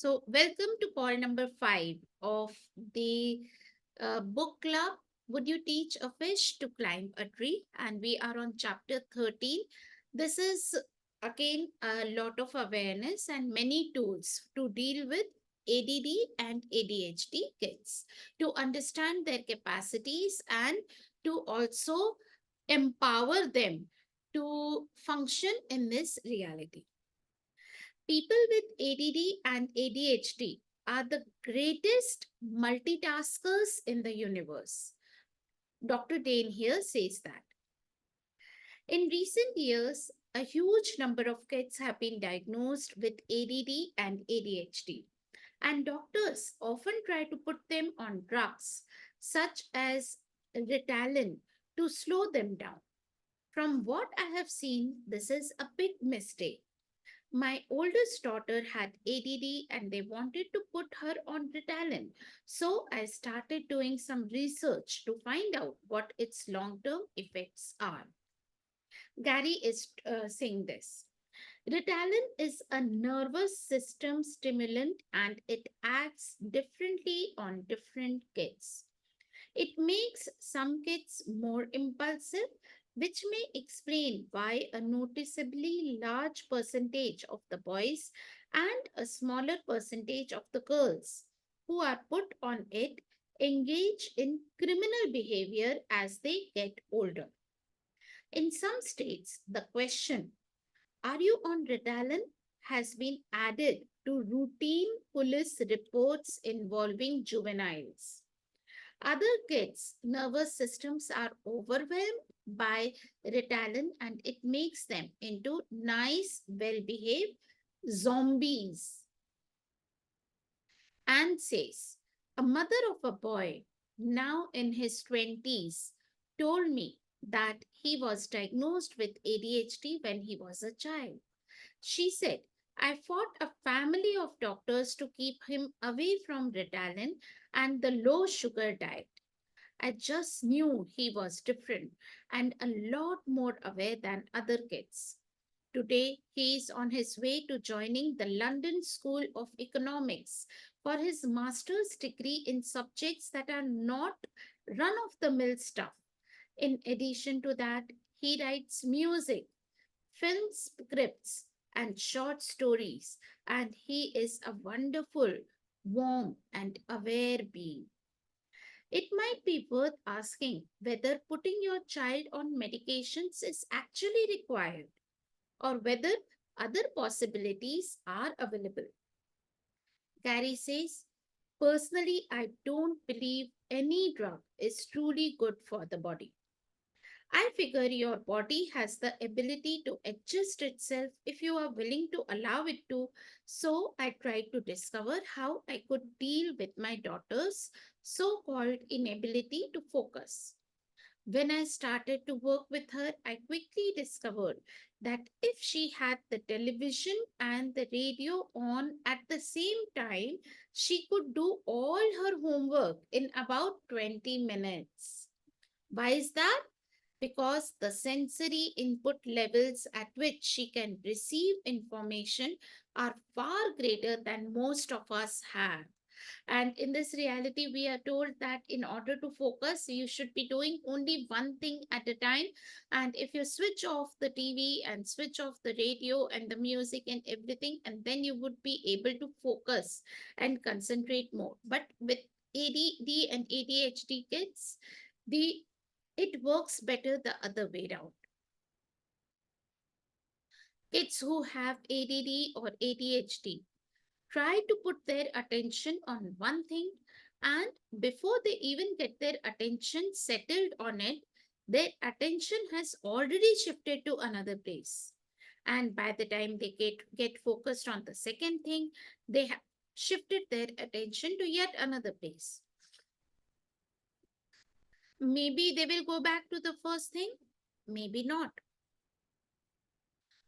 So, welcome to call number 5 of the book club. Would you teach a fish to climb a tree? And we are on chapter 13. This is again a lot of awareness and many tools to deal with ADD and ADHD kids, to understand their capacities and to also empower them to function in this reality. People with ADD and ADHD are the greatest multitaskers in the universe. Dr. Dane here says that. In recent years, a huge number of kids have been diagnosed with ADD and ADHD, and doctors often try to put them on drugs such as Ritalin to slow them down. From what I have seen, this is a big mistake. My oldest daughter had ADD and they wanted to put her on Ritalin. So I started doing some research to find out what its long term effects are. Gary is saying this. Ritalin is a nervous system stimulant and it acts differently on different kids. It makes some kids more impulsive, which may explain why a noticeably large percentage of the boys and a smaller percentage of the girls who are put on it engage in criminal behavior as they get older. In some states, the question, are you on Ritalin, has been added to routine police reports involving juveniles. Other kids' nervous systems are overwhelmed by Ritalin and it makes them into nice, well behaved zombies. And says, a mother of a boy now in his 20s told me that he was diagnosed with ADHD when he was a child. She said, I fought a family of doctors to keep him away from Ritalin and the low sugar diet. I just knew he was different and a lot more aware than other kids. Today, he is on his way to joining the London School of Economics for his master's degree in subjects that are not run of the mill stuff. In addition to that, he writes music, film scripts, and short stories, and he is a wonderful, warm, and aware being. It might be worth asking whether putting your child on medications is actually required or whether other possibilities are available. Gary says, personally, I don't believe any drug is truly good for the body. I figure your body has the ability to adjust itself if you are willing to allow it to. So I tried to discover how I could deal with my daughter's so called inability to focus. When I started to work with her, I quickly discovered that if she had the television and the radio on at the same time, she could do all her homework in about 20 minutes. Why is that? Because the sensory input levels at which she can receive information are far greater than most of us have. And in this reality, we are told that in order to focus, you should be doing only one thing at a time. And if you switch off the TV and switch off the radio and the music and everything, and then you would be able to focus and concentrate more. But with ADD and ADHD kids, the it works better the other way around. Kids who have ADD or ADHD try to put their attention on one thing, and before they even get their attention settled on it, their attention has already shifted to another place. And by the time they get focused on the second thing, they have shifted their attention to yet another place. Maybe they will go back to the first thing, maybe not.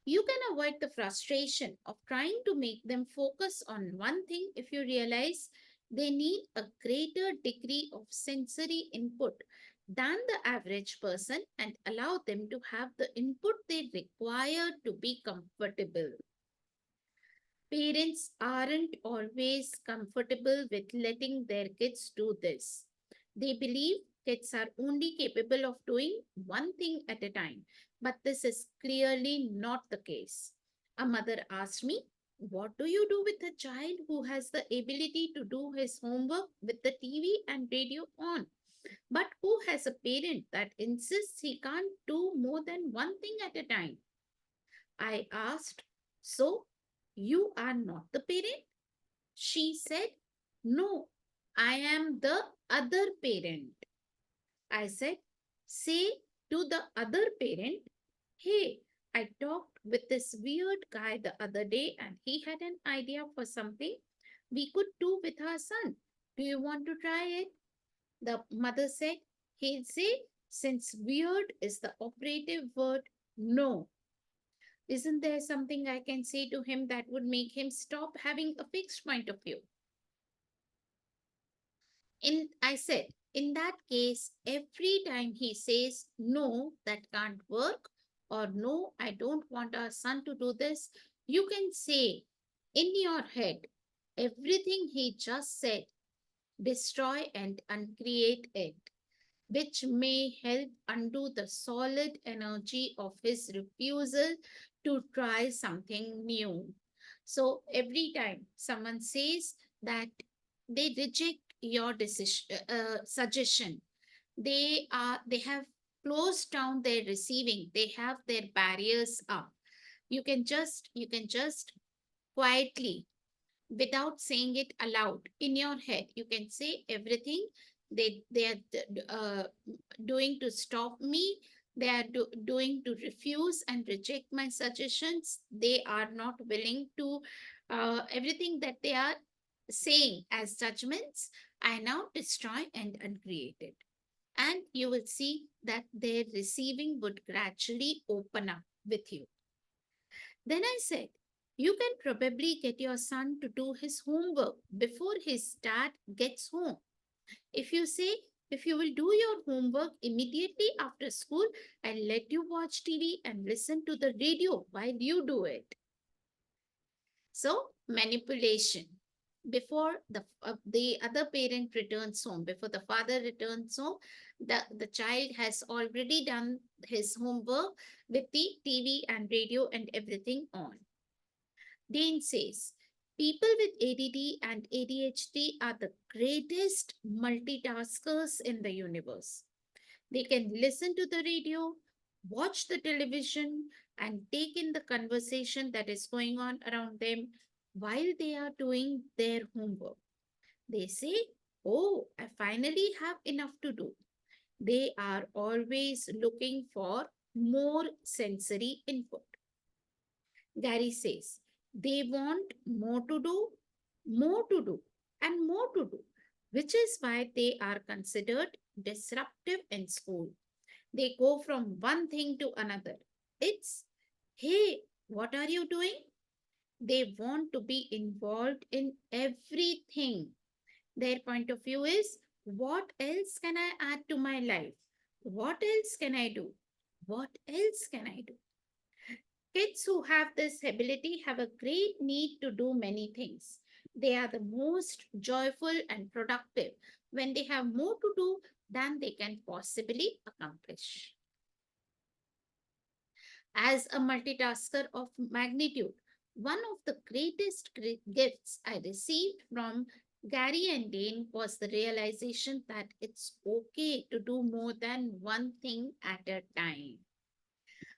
You can avoid the frustration of trying to make them focus on one thing if you realize they need a greater degree of sensory input than the average person and allow them to have the input they require to be comfortable. Parents aren't always comfortable with letting their kids do this. They believe kids are only capable of doing one thing at a time, but this is clearly not the case. A mother asked me, "What do you do with a child who has the ability to do his homework with the TV and radio on, but who has a parent that insists he can't do more than one thing at a time?" I asked, "So, you are not the parent?" She said, "No, I am the other parent." I said, "Say to the other parent, hey, I talked with this weird guy the other day and he had an idea for something we could do with our son. Do you want to try it?" The mother said, "He'd say, since weird is the operative word, no. Isn't there something I can say to him that would make him stop having a fixed point of view?" I said, "In that case, every time he says, no, that can't work, or no, I don't want our son to do this, you can say in your head everything he just said, destroy and uncreate it, which may help undo the solid energy of his refusal to try something new." So every time someone says that they reject your decision, suggestion, they have closed down their receiving. They have their barriers up. You can just quietly, without saying it aloud in your head, you can say everything they are doing to stop me. They are doing to refuse and reject my suggestions. They are not willing to, everything that they are saying as judgments, I now destroy and uncreate it. And you will see that their receiving would gradually open up with you. Then I said, "You can probably get your son to do his homework before his dad gets home. If you say, if you will do your homework immediately after school, I'll let you watch TV and listen to the radio while you do it." So, manipulation. Before the other parent returns home, before the father returns home, the child has already done his homework with the TV and radio and everything on. Dane says, "People with ADD and ADHD are the greatest multitaskers in the universe. They can listen to the radio, watch the television, and take in the conversation that is going on around them while they are doing their homework. They say, oh, I finally have enough to do." They are always looking for more sensory input. Gary says, they want more to do, and more to do, which is why they are considered disruptive in school. They go from one thing to another. It's, hey, what are you doing? They want to be involved in everything. Their point of view is, what else can I add to my life? What else can I do? What else can I do? Kids who have this ability have a great need to do many things. They are the most joyful and productive when they have more to do than they can possibly accomplish. As a multitasker of magnitude, one of the greatest gifts I received from Gary and Dane was the realization that it's okay to do more than one thing at a time.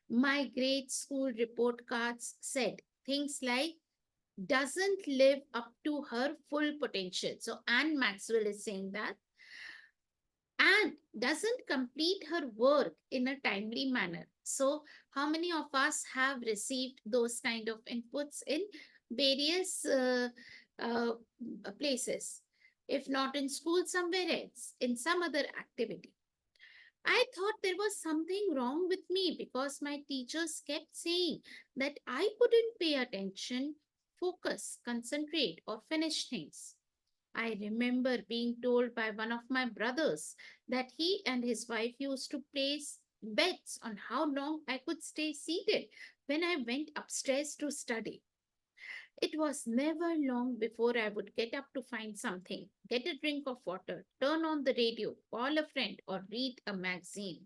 My grade school report cards said things like, doesn't live up to her full potential. So Anne Maxwell is saying that, and doesn't complete her work in a timely manner. So how many of us have received those kind of inputs in various uh, places? If not in school, somewhere else, in some other activity. I thought there was something wrong with me because my teachers kept saying that I couldn't pay attention, focus, concentrate, or finish things. I remember being told by one of my brothers that he and his wife used to place bets on how long I could stay seated when I went upstairs to study. It was never long before I would get up to find something, get a drink of water, turn on the radio, call a friend, or read a magazine.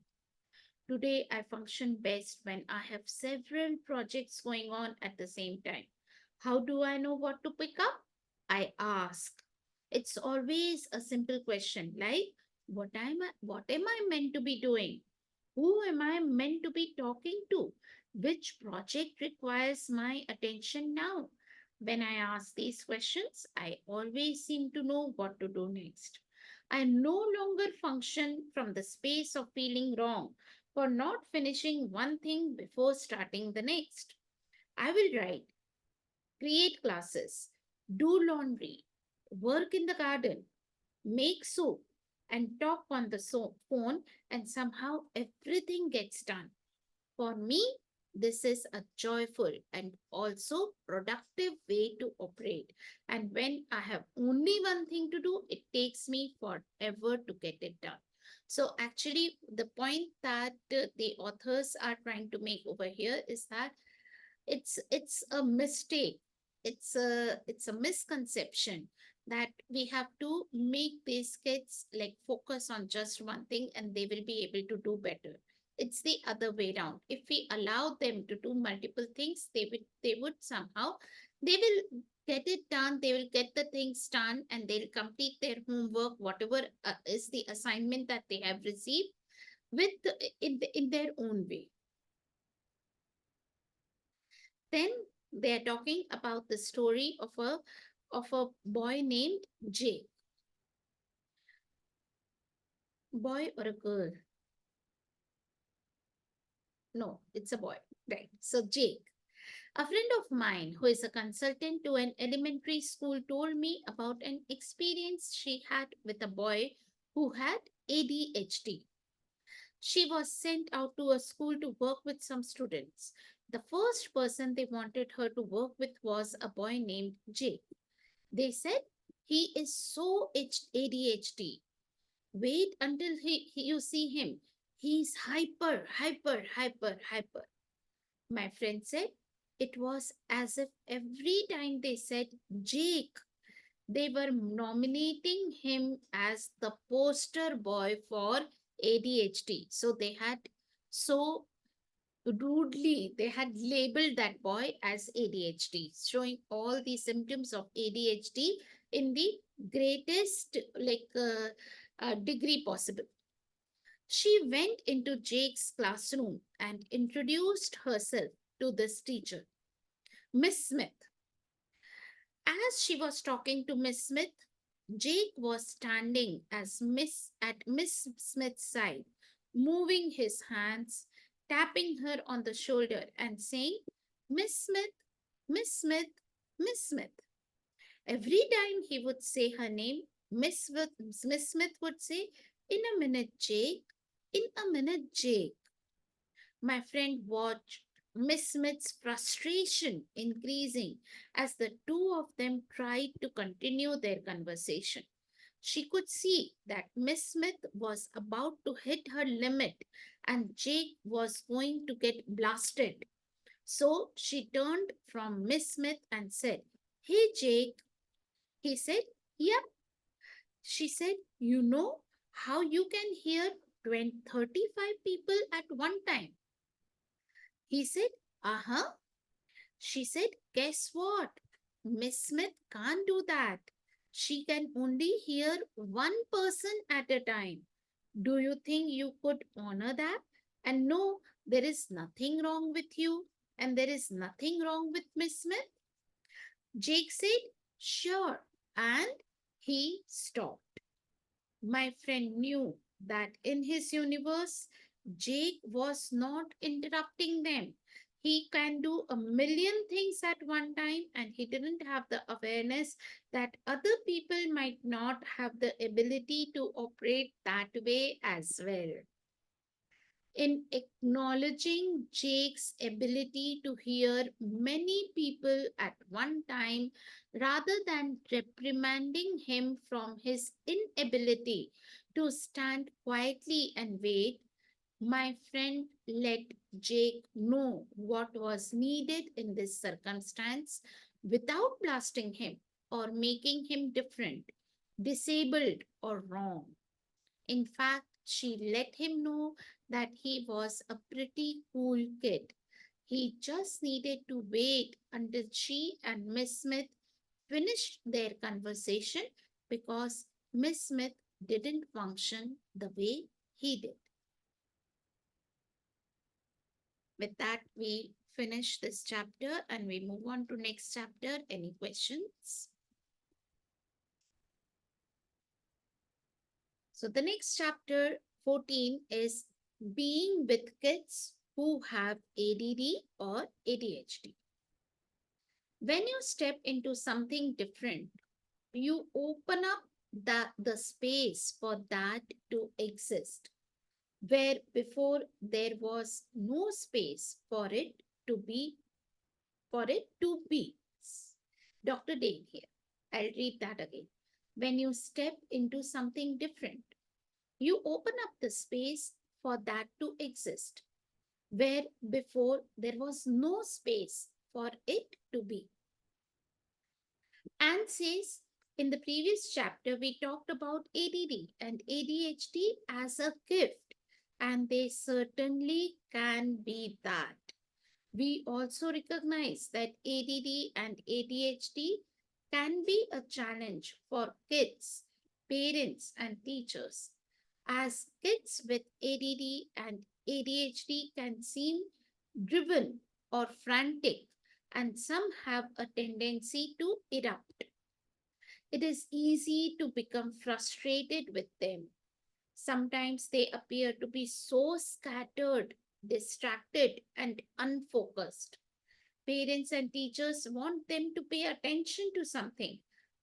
Today, I function best when I have several projects going on at the same time. How do I know what to pick up? I ask. It's always a simple question like, what am I meant to be doing? Who am I meant to be talking to? Which project requires my attention now? When I ask these questions, I always seem to know what to do next. I no longer function from the space of feeling wrong for not finishing one thing before starting the next. I will write, create classes, do laundry, work in the garden, make soup, and talk on the phone, and somehow everything gets done. For me, this is a joyful and also productive way to operate. And when I have only one thing to do, it takes me forever to get it done. So, actually, the point that the authors are trying to make over here is that it's a mistake, it's a misconception that we have to make these kids like focus on just one thing and they will be able to do better. It's the other way around. If we allow them to do multiple things, they would somehow, they will get it done, they will get the things done, and they'll complete their homework, whatever is the assignment that they have received, with in their own way. Then they are talking about the story of a boy named Jake. Boy or a girl? No, it's a boy. Right. So Jake, a friend of mine who is a consultant to an elementary school, told me about an experience she had with a boy who had ADHD. She was sent out to a school to work with some students. The first person they wanted her to work with was a boy named Jake. They said he is so ADHD. Wait until you see him. He's hyper, hyper, hyper, hyper. My friend said it was as if every time they said Jake, they were nominating him as the poster boy for ADHD. So they had so rudely they had labeled that boy as ADHD, showing all the symptoms of ADHD in the greatest degree possible. She went into Jake's classroom and introduced herself to this teacher, Miss Smith. As she was talking to Miss Smith, Jake was standing at Miss Smith's side, moving his hands, tapping her on the shoulder and saying, Miss Smith, Miss Smith, Miss Smith. Every time he would say her name, Miss Smith would say, In a minute, Jake, in a minute, Jake. My friend watched Miss Smith's frustration increasing as the two of them tried to continue their conversation. She could see that Miss Smith was about to hit her limit and Jake was going to get blasted. So she turned from Miss Smith and said, Hey Jake. He said, Yep. She said, You know how you can hear 20, 35 people at one time? He said, Uh huh. She said, Guess what? Miss Smith can't do that. She can only hear one person at a time. Do you think you could honor that? And no, there is nothing wrong with you, and there is nothing wrong with Miss Smith. Jake said, Sure. And he stopped. My friend knew that in his universe, Jake was not interrupting them. He can do a million things at one time, and he didn't have the awareness that other people might not have the ability to operate that way as well. In acknowledging Jake's ability to hear many people at one time rather than reprimanding him from his inability to stand quietly and wait, my friend let Jake know what was needed in this circumstance, without blasting him or making him different, disabled, or wrong. In fact, she let him know that he was a pretty cool kid. He just needed to wait until she and Miss Smith finished their conversation because Miss Smith didn't function the way he did. With that, we finish this chapter and we move on to next chapter. Any questions? So the next chapter 14 is being with kids who have ADD or ADHD. When you step into something different, you open up the space for that to exist, where before there was no space for it to be. Dr. Dale here. I'll read that again. When you step into something different, you open up the space for that to exist, where before there was no space for it to be. Anne says, in the previous chapter, we talked about ADD and ADHD as a gift, and they certainly can be that. We also recognize that ADD and ADHD can be a challenge for kids, parents, and teachers. As kids with ADD and ADHD can seem driven or frantic, and some have a tendency to erupt. It is easy to become frustrated with them. Sometimes they appear to be so scattered, distracted, and unfocused. Parents and teachers want them to pay attention to something,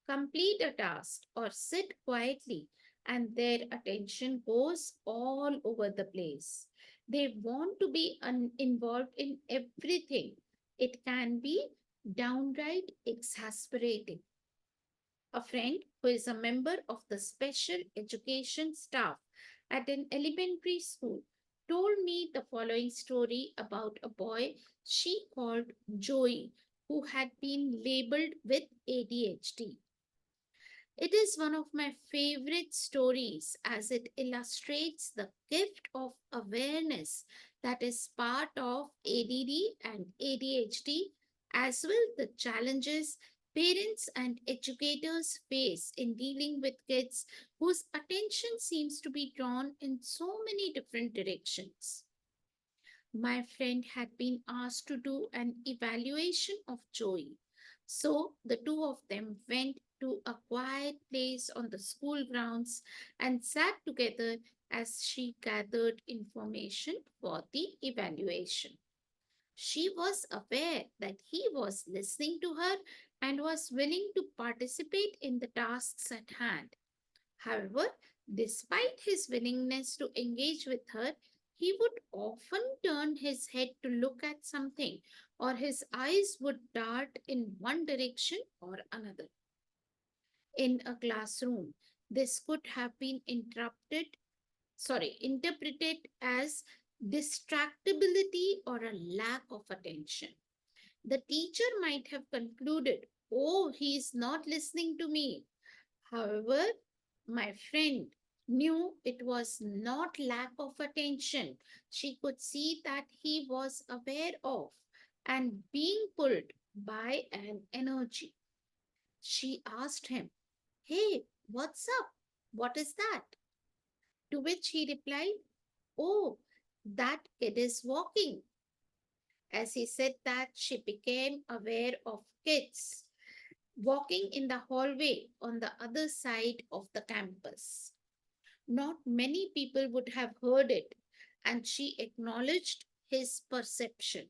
complete a task, or sit quietly, and their attention goes all over the place. They want to be involved in everything. It can be downright exasperating. A friend who is a member of the special education staff at an elementary school told me the following story about a boy she called Joey who had been labeled with ADHD. It is one of my favorite stories as it illustrates the gift of awareness that is part of ADD and ADHD, as well the challenges parents and educators face in dealing with kids whose attention seems to be drawn in so many different directions. My friend had been asked to do an evaluation of Joey. So the two of them went to a quiet place on the school grounds and sat together as she gathered information for the evaluation. She was aware that he was listening to her and was willing to participate in the tasks at hand. However, despite his willingness to engage with her, he would often turn his head to look at something, or his eyes would dart in one direction or another. In a classroom, this could have been interpreted as distractibility or a lack of attention. The teacher might have concluded, oh, he is not listening to me. However, my friend knew it was not lack of attention. She could see that he was aware of and being pulled by an energy. She asked him, hey, what's up? What is that? To which he replied, oh, that kid is walking. As he said that, she became aware of kids walking in the hallway on the other side of the campus. Not many people would have heard it, and she acknowledged his perception.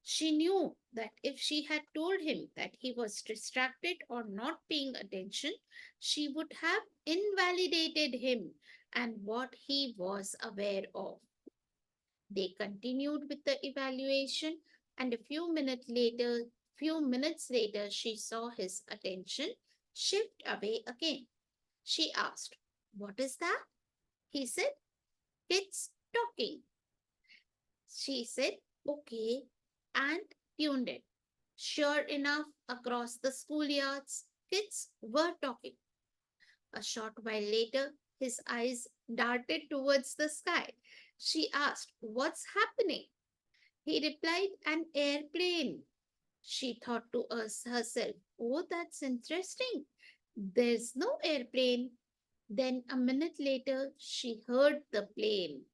She knew that if she had told him that he was distracted or not paying attention, she would have invalidated him and what he was aware of. They continued with the evaluation, and a few minutes later, she saw his attention shift away again. She asked, what is that? He said, kids talking. She said, okay, and tuned it. Sure enough, across the schoolyards, kids were talking. A short while later, his eyes darted towards the sky. She asked, "What's happening?" He replied, "An airplane." She thought to herself, "Oh, that's interesting. There's no airplane." Then a minute later, she heard the plane.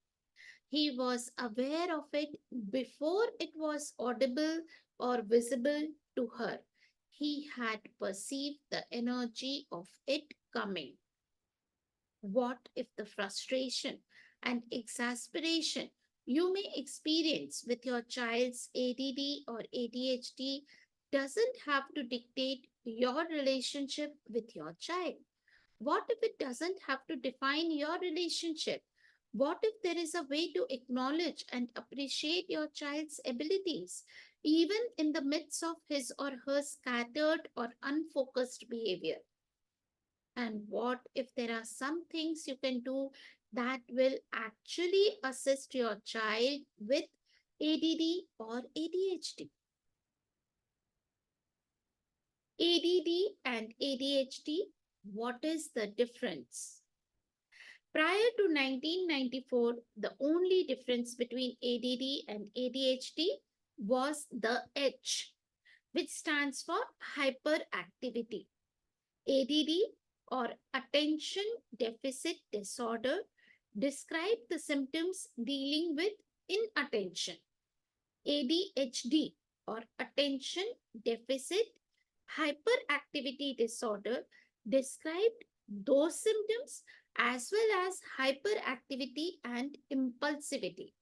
He was aware of it before it was audible or visible to her. He had perceived the energy of it coming. What if the frustration and exasperation you may experience with your child's ADD or ADHD doesn't have to dictate your relationship with your child? What if it doesn't have to define your relationship? What if there is a way to acknowledge and appreciate your child's abilities, even in the midst of his or her scattered or unfocused behavior? And what if there are some things you can do that will actually assist your child with ADD or ADHD? ADD and ADHD, what is the difference? Prior to 1994, the only difference between ADD and ADHD was the H, which stands for hyperactivity. ADD or attention deficit disorder describe the symptoms dealing with inattention. ADHD or attention deficit hyperactivity disorder described those symptoms as well as hyperactivity and impulsivity.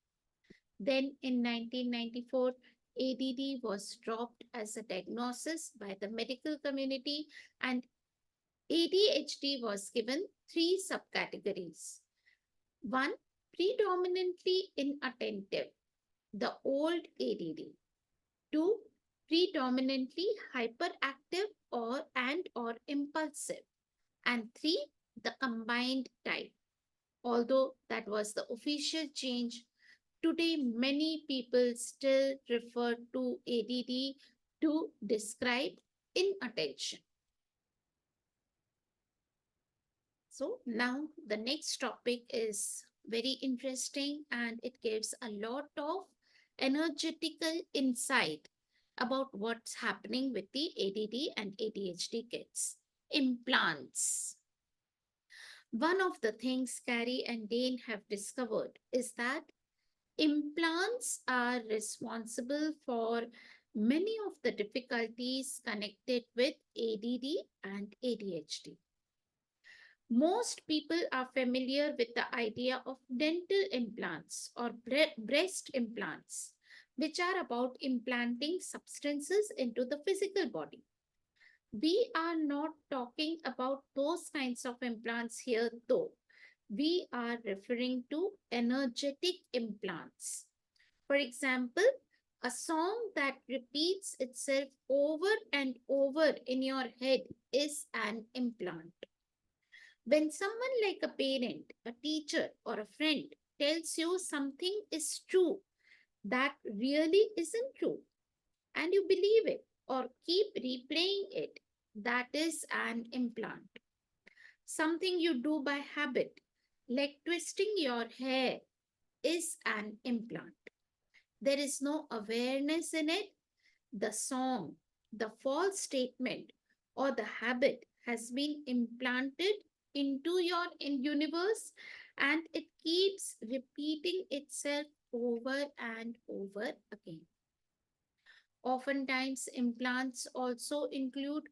Then in 1994, ADD was dropped as a diagnosis by the medical community and ADHD was given three subcategories. One, predominantly inattentive, the old ADD. Two, predominantly hyperactive or impulsive. And three, the combined type. Although that was the official change, today many people still refer to ADD to describe inattention. So now the next topic is very interesting and it gives a lot of energetical insight about what's happening with the ADD and ADHD kids. Implants. One of the things Carrie and Dane have discovered is that implants are responsible for many of the difficulties connected with ADD and ADHD. Most people are familiar with the idea of dental implants or breast implants, which are about implanting substances into the physical body. We are not talking about those kinds of implants here, though. We are referring to energetic implants. For example, a song that repeats itself over and over in your head is an implant. When someone like a parent, a teacher, or a friend tells you something is true that really isn't true, and you believe it or keep replaying it, that is an implant. Something you do by habit, like twisting your hair, is an implant. There is no awareness in it. The song, the false statement, or the habit has been implanted into your universe and it keeps repeating itself over and over again. Oftentimes, implants also include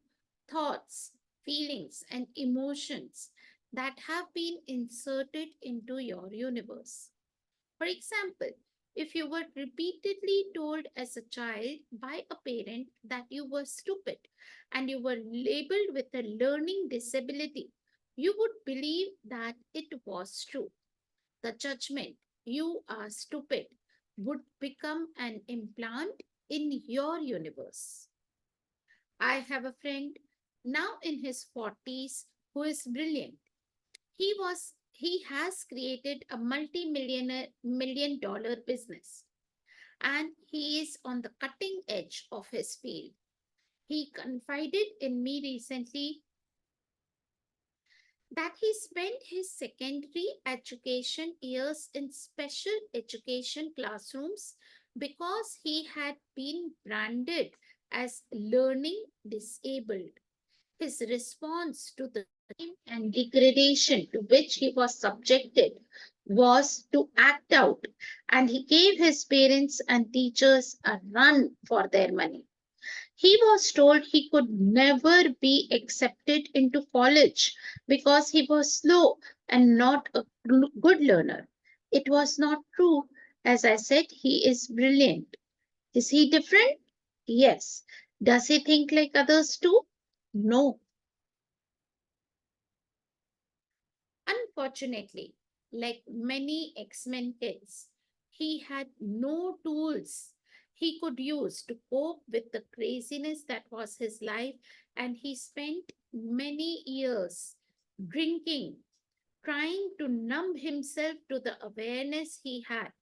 thoughts, feelings, and emotions that have been inserted into your universe. For example, if you were repeatedly told as a child by a parent that you were stupid and you were labeled with a learning disability, you would believe that it was true. The judgment, "you are stupid," would become an implant in your universe. I have a friend now in his 40s who is brilliant. He has created a multi-millionaire $1 million business. and he is on the cutting edge of his field. He confided in me recently that he spent his secondary education years in special education classrooms because he had been branded as learning disabled. His response to the shame and degradation to which he was subjected was to act out, and he gave his parents and teachers a run for their money. He was told he could never be accepted into college because he was slow and not a good learner. It was not true. As I said, he is brilliant. Is he different? Yes. Does he think like others too? No. Unfortunately, like many X-Men kids, he had no tools he could use to cope with the craziness that was his life, and he spent many years drinking, trying to numb himself to the awareness he had,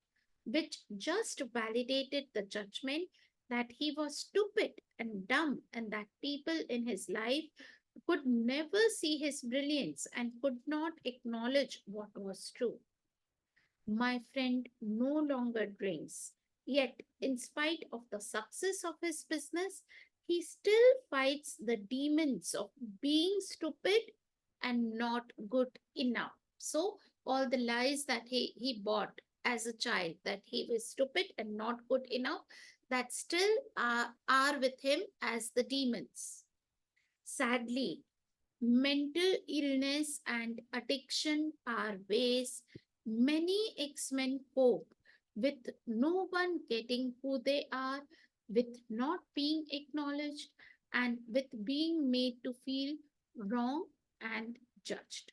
which just validated the judgment that he was stupid and dumb, and that people in his life could never see his brilliance and could not acknowledge what was true. My friend no longer drinks. Yet, in spite of the success of his business, he still fights the demons of being stupid and not good enough. So, all the lies that he bought as a child, that he was stupid and not good enough, that still are with him as the demons. Sadly, mental illness and addiction are ways many X-Men cope with no one getting who they are, with not being acknowledged, and with being made to feel wrong and judged.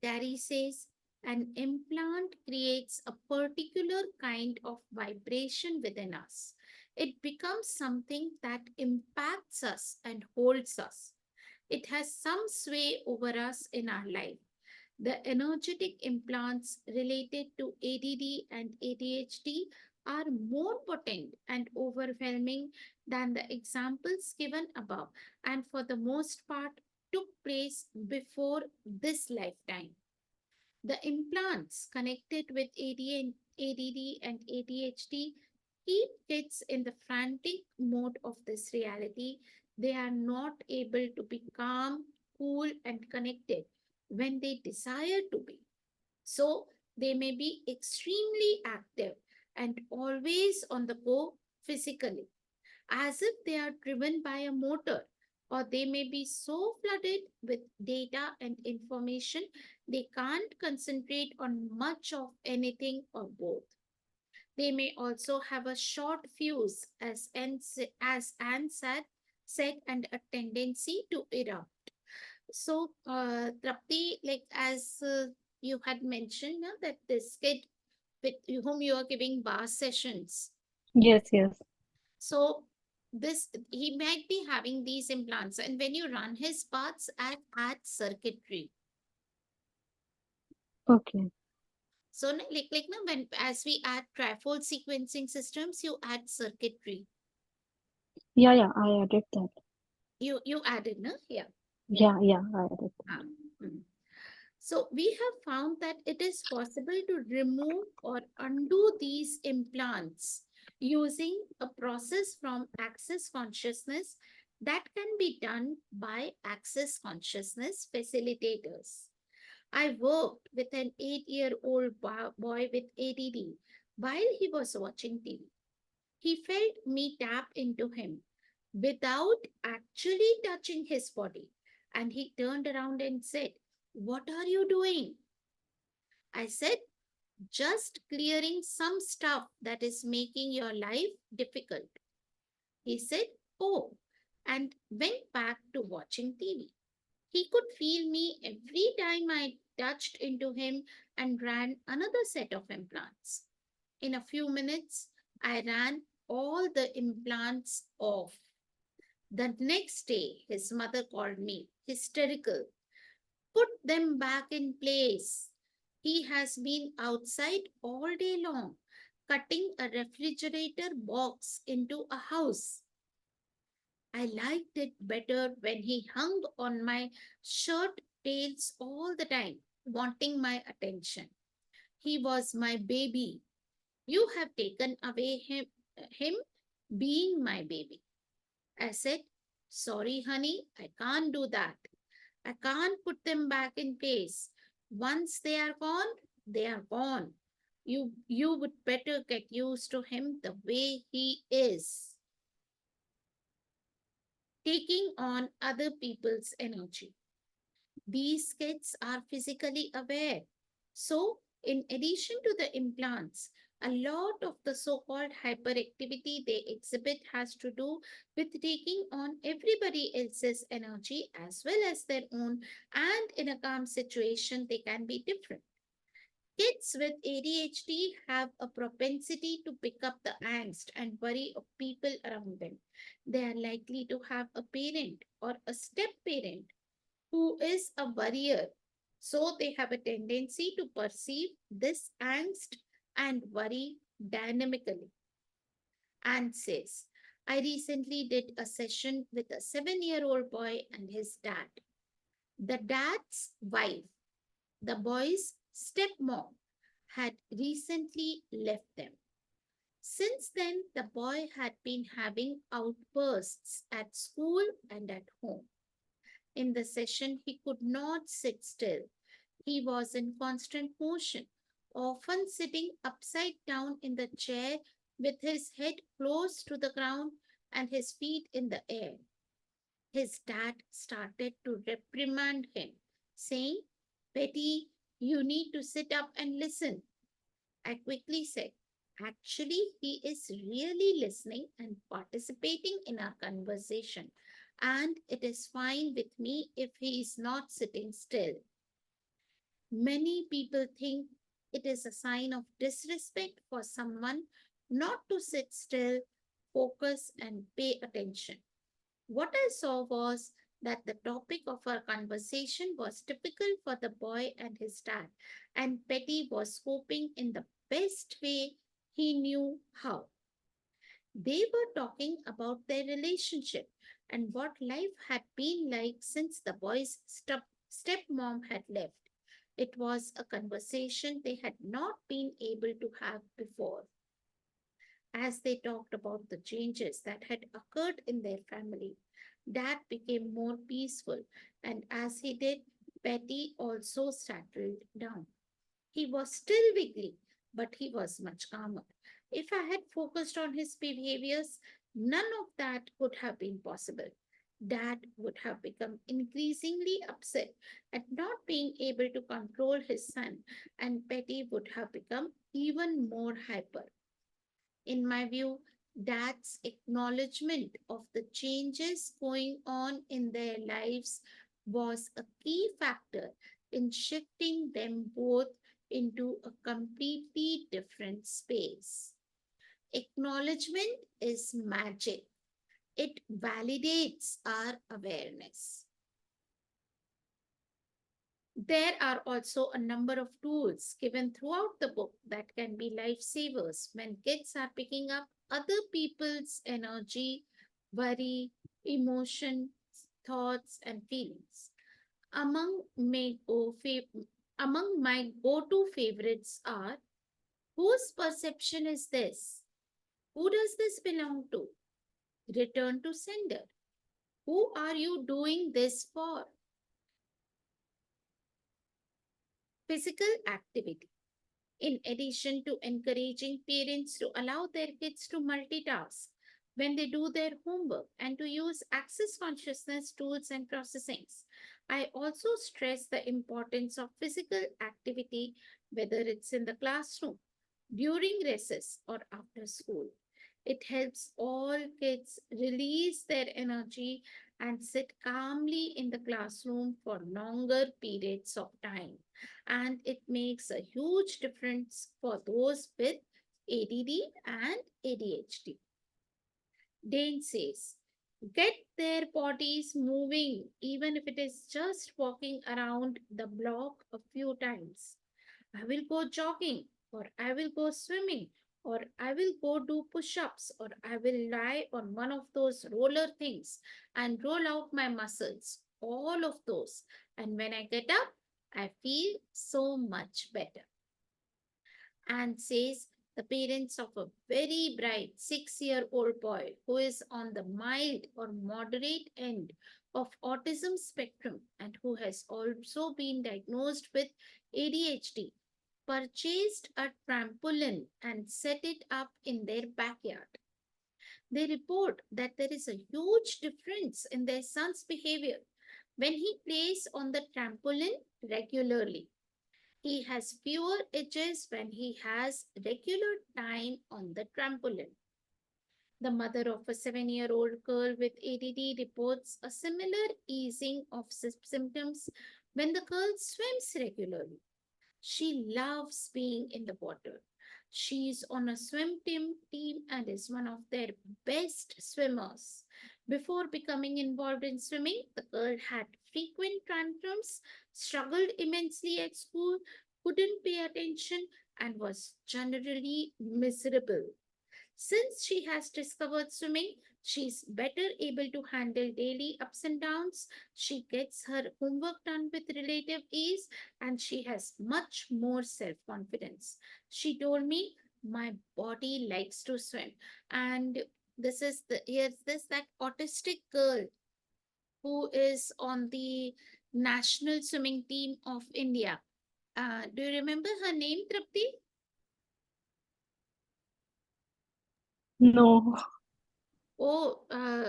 Gary says an implant creates a particular kind of vibration within us. It becomes something that impacts us and holds us. It has some sway over us in our life. The energetic implants related to ADD and ADHD are more potent and overwhelming than the examples given above, and for the most part took place before this lifetime. The implants connected with ADD and ADHD keep kids in the frantic mode of this reality. They are not able to be calm, cool, and connected when they desire to be. So they may be extremely active and always on the go physically, as if they are driven by a motor, or they may be so flooded with data and information they can't concentrate on much of anything or both. They may also have a short fuse, as Anne said, and a tendency to erupt. So, Trapti, like as you had mentioned, that this kid with whom you are giving bar sessions, Yes, yes. so this he might be having these implants, and when you run his parts at circuitry. Okay. So like no, when as we add trifold sequencing systems, you add circuitry. Yeah, yeah, I added that. You added, no? Yeah. Yeah. Yeah, yeah, I added Ah, that. mm. So we have found that it is possible to remove or undo these implants using a process from access consciousness that can be done by access consciousness facilitators. I worked with an 8-year-old boy with ADD while he was watching TV. He felt me tap into him without actually touching his body. And he turned around and said, "What are you doing?" I said, "Just clearing some stuff that is making your life difficult." He said, "Oh," and went back to watching TV. He could feel me every time I touched into him and ran another set of implants. In a few minutes, I ran all the implants off. The next day, his mother called me, hysterical. "Put them back in place. He has been outside all day long. cutting a refrigerator box into a house. I liked it better when he hung on my shirt tails all the time, wanting my attention. He was my baby. You have taken away him being my baby. I said, sorry, honey, I can't do that. I can't put them back in place. Once they are gone, they are gone. You would better get used to him the way he is, taking on other people's energy. These kids are physically aware. So, in addition to the implants, a lot of the so called hyperactivity they exhibit has to do with taking on everybody else's energy as well as their own, and in a calm situation, they can be different. Kids with ADHD have a propensity to pick up the angst and worry of people around them. They are likely to have a parent or a step parent who is a worrier. So they have a tendency to perceive this angst and worry dynamically. And says, I recently did a session with a 7-year-old boy and his dad. The dad's wife, the boy's stepmom, had recently left them. Since then, the boy had been having outbursts at school and at home. In the session, he could not sit still. He was in constant motion, often sitting upside down in the chair with his head close to the ground and his feet in the air. His dad started to reprimand him, saying, Betty, you need to sit up and listen. I quickly said, actually, he is really listening and participating in our conversation, and it is fine with me if he is not sitting still. Many people think it is a sign of disrespect for someone not to sit still, focus, and pay attention. What I saw was that the topic of our conversation was typical for the boy and his dad, and Petty was coping in the best way he knew how. They were talking about their relationship and what life had been like since the boy's stepmom had left. It was a conversation they had not been able to have before. As they talked about the changes that had occurred in their family, Dad became more peaceful, and as he did, Betty also settled down. He was still wiggly, but he was much calmer. If I had focused on his behaviors, none of that would have been possible. Dad would have become increasingly upset at not being able to control his son, and Betty would have become even more hyper. In my view, Dad's acknowledgement of the changes going on in their lives was a key factor in shifting them both into a completely different space. Acknowledgement is magic, it validates our awareness. There are also a number of tools given throughout the book that can be lifesavers when kids are picking up other people's energy, worry, emotion, thoughts, and feelings. Among my, go fav- Among my go-to favorites are, whose perception is this? Who does this belong to? Return to sender. Who are you doing this for? Physical activity. In addition to encouraging parents to allow their kids to multitask when they do their homework and to use access consciousness tools and processings, I also stress the importance of physical activity, whether it's in the classroom, during recess, or after school. It helps all kids release their energy and sit calmly in the classroom for longer periods of time. And it makes a huge difference for those with ADD and ADHD. Dane says, get their bodies moving, even if it is just walking around the block a few times. I will go jogging or I will go swimming or I will go do push ups, or I will lie on one of those roller things and roll out my muscles. All of those. And when I get up, I feel so much better. And says the parents of a very bright 6-year-old boy who is on the mild or moderate end of autism spectrum and who has also been diagnosed with ADHD purchased a trampoline and set it up in their backyard. They report that there is a huge difference in their son's behavior when he plays on the trampoline regularly. He has fewer edges when he has regular time on the trampoline. The mother of a 7-year-old girl with ADD reports a similar easing of symptoms when the girl swims regularly. She loves being in the water. She's on a swim team and is one of their best swimmers. Before becoming involved in swimming, the girl had frequent tantrums, struggled immensely at school, couldn't pay attention, and was generally miserable. Since she has discovered swimming, she's better able to handle daily ups and downs. She gets her homework done with relative ease and she has much more self confidence. She told me, my body likes to swim. And here's this that autistic girl who is on the national swimming team of India. Do you remember her name, Tripti? No. Oh,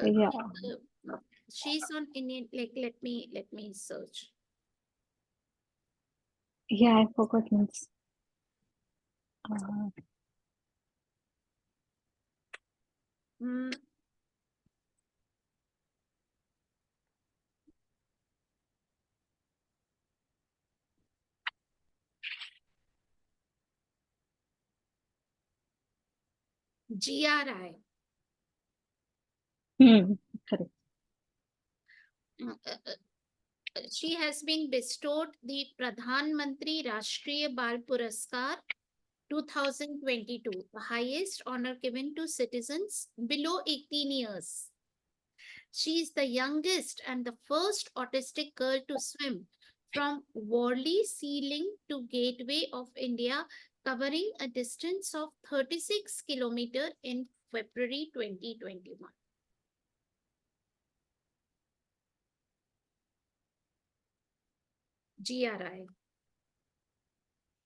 Yeah. she's on Indian. Like, let me search. Yeah, I forgot means. Uh, Mm, GRI. Correct. She has been bestowed the Pradhan Mantri Rashtriya Bal Puraskar 2022, the highest honor given to citizens below 18 years. She is the youngest and the first autistic girl to swim from Worli Ceiling to Gateway of India, covering a distance of 36 kilometers in February 2021. GRI.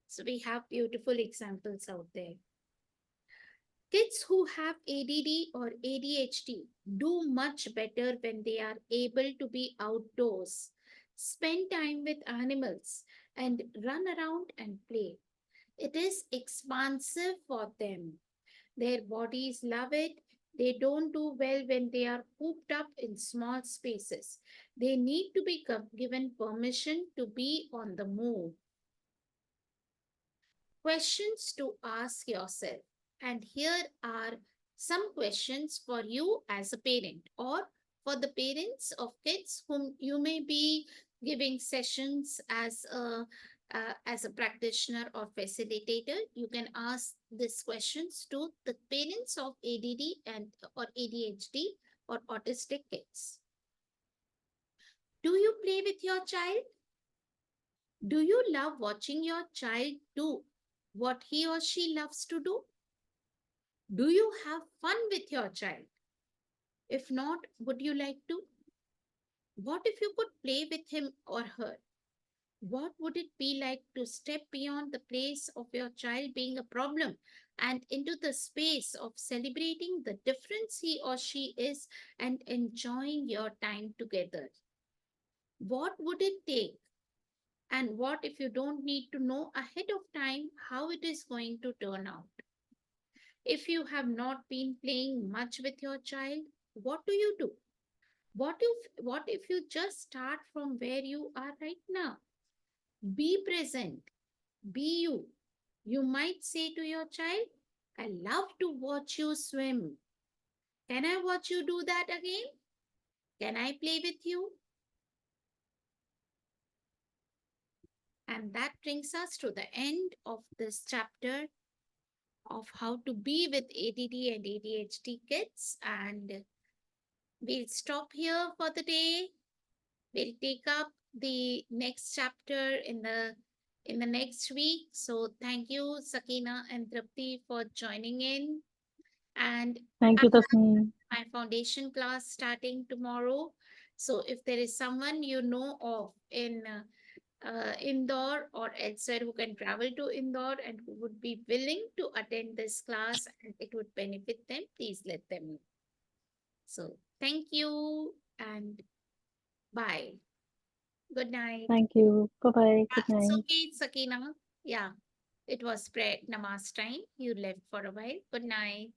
So we have beautiful examples out there. Kids who have ADD or ADHD do much better when they are able to be outdoors, spend time with animals, and run around and play. It is expansive for them. Their bodies love it. They don't do well when they are cooped up in small spaces. They need to be given permission to be on the move. Questions to ask yourself. And here are some questions for you as a parent or for the parents of kids whom you may be giving sessions as a practitioner or facilitator. You can ask these questions to the parents of ADD and or ADHD or autistic kids. Do you play with your child? Do you love watching your child do what he or she loves to do? Do you have fun with your child? If not, would you like to? What if you could play with him or her? What would it be like to step beyond the place of your child being a problem and into the space of celebrating the difference he or she is and enjoying your time together? What would it take? And what if you don't need to know ahead of time how it is going to turn out? If you have not been playing much with your child, what do you do? What if you just start from where you are right now? Be present, be you. You might say to your child, I love to watch you swim. Can I watch you do that again? Can I play with you? And that brings us to the end of this chapter of how to be with ADD and ADHD kids. And we'll stop here for the day. We'll take up the next chapter in the next week. So thank you, Sakina and Tripti, for joining in. And Thank I you, have Tasneem. my foundation class starting tomorrow. So if there is someone you know of in Indore or elsewhere who can travel to Indore and who would be willing to attend this class and it would benefit them, please let them know. So thank you and bye. Good night. Thank you. Bye bye. Good It's night. okay, Sakina. Yeah, it was prayer namaz time. You left for a while. Good night.